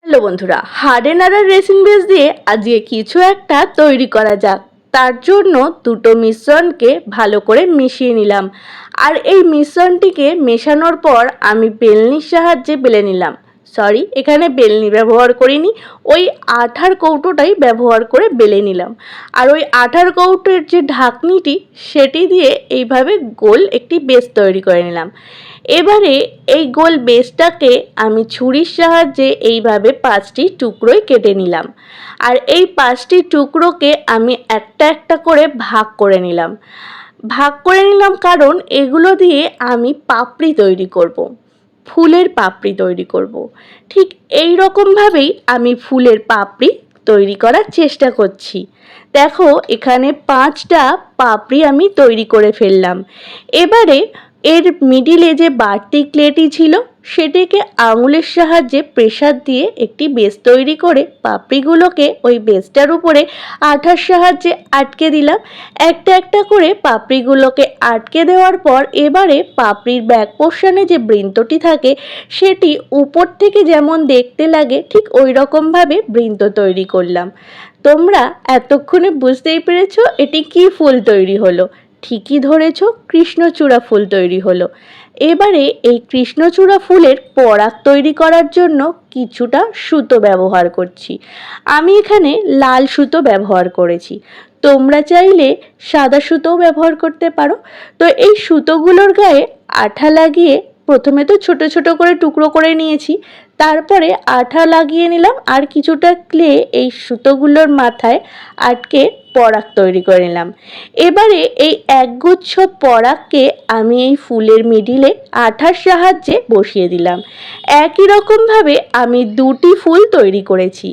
Hello বন্ধুরা, হাড়ে নাড়ার রেসিন বেস দিয়ে আজকে কিছু একটা তৈরি করা যাক। তার জন্য দুটো মিশ্রণকে ভালো করে মিশিয়ে নিলাম। আর এই মিশ্রণটিকে মেশানোর পর আমি বেলনির সাহায্যে বেলে নিলাম। এখানে বেলনি ব্যবহার করিনি, ওই আঠার কৌটোটাই ব্যবহার করে বেলে নিলাম। আর ওই আঠার কৌটোর যে ঢাকনিটি সেটি দিয়ে এইভাবে গোল একটি বেস তৈরি করে নিলাম। এবারে এই গোল বেসটাকে আমি ছুরির সাহায্যে এইভাবে 5টি টুকরোয় কেটে নিলাম। আর এই 5টি টুকরোকে আমি একটা একটা করে ভাগ করে নিলাম। কারণ এগুলো দিয়ে আমি পাপড়ি তৈরি করব, ফুলের পাপড়ি তৈরি করব। ঠিক এই রকমভাবেই আমি ফুলের পাপড়ি তৈরি করার চেষ্টা করছি। দেখো, এখানে 5টা পাপড়ি আমি তৈরি করে ফেললাম। এবারে এর মিডিলে যে বাড়তি ক্লেটি ছিল সেটিকে আঙুলের সাহায্যে প্রেসার দিয়ে একটি বেস তৈরি করে পাপড়িগুলোকে ওই বেসটার উপরে আঠার সাহায্যে আটকে দিলাম। একটা একটা করে পাপড়িগুলোকে আটকে দেওয়ার পর এবারে পাপড়ির ব্যাক পোর্শনে যে বৃন্তটি থাকে সেটি উপর থেকে যেমন দেখতে লাগে ঠিক ওই রকমভাবে বৃন্ত তৈরি করলাম। তোমরা এতক্ষণে বুঝতেই পেরেছো এটি কি ফুল তৈরি হলো। ঠিকই ধরেছ, কৃষ্ণচূড়া ফুল তৈরি হলো। এবারে এই কৃষ্ণচূড়া ফুলের পরাগ তৈরি করার জন্য কিছুটা সুতো ব্যবহার করছি। আমি এখানে লাল সুতো ব্যবহার করেছি, তোমরা চাইলে সাদা সুতোও ব্যবহার করতে পারো। তো এই সুতোগুলোর গায়ে আঠা লাগিয়ে প্রথমে তো ছোট ছোট করে টুকরো করে নিয়েছি, তারপরে আঠা লাগিয়ে নিলাম আর কিছুটা ক্লে এই সুতোগুলোর মাথায় আটকে পরাগ তৈরি করে নিলাম। এবারে এই একগুচ্ছ পরাগকে আমি এই ফুলের মিডিলে আঠার সাহায্যে বসিয়ে দিলাম। একই রকমভাবে আমি 2টি ফুল তৈরি করেছি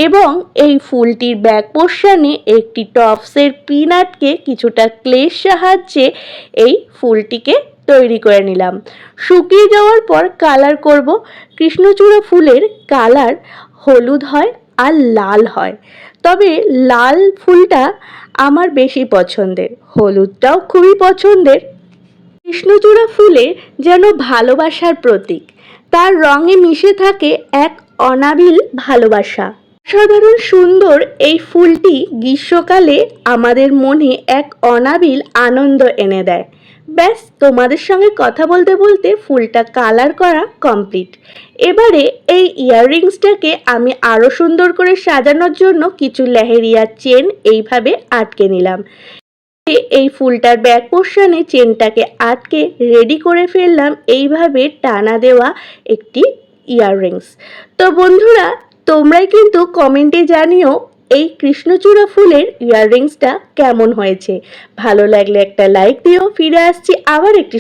এবং এই ফুলটির ব্যাক পোর্শনে একটি টপসের পিন আটকে কিছুটা ক্লের সাহায্যে এই ফুলটিকে তৈরি করে নিলাম। শুকিয়ে যাওয়ার পর কালার করব। কৃষ্ণচূড়া ফুলের কালার হলুদ হয় আর লাল হয়, তবে লাল ফুলটা আমার বেশি পছন্দের, হলুদটাও খুবই পছন্দের। কৃষ্ণচূড়া ফুলে যেন ভালোবাসার প্রতীক, তার রঙে মিশে থাকে এক অনাবিল ভালোবাসা। সাধারণ সুন্দর এই ফুলটি গ্রীষ্মকালে আমাদের মনে এক অনাবিল আনন্দ এনে দেয়। ব্যাস, তোমাদের সঙ্গে কথা বলতে বলতে ফুলটা কালার করা কমপ্লিট। এবারে এই ইয়াররিংসটাকে আমি আরও সুন্দর করে সাজানোর জন্য কিছু লেহেরিয়া চেন এইভাবে আটকে নিলাম। এই ফুলটার ব্যাক পোর্শনে চেনটাকে আটকে রেডি করে ফেললাম এইভাবে টানা দেওয়া একটি ইয়াররিংস। তো বন্ধুরা, তোমরাই কিন্তু কমেন্টে জানিও এই কৃষ্ণচূড়া ফুলের ইয়াররিংসটা কেমন হয়েছে। ভালো লাগলে একটা লাইক দিও। ফিরে আসছি আবার একটি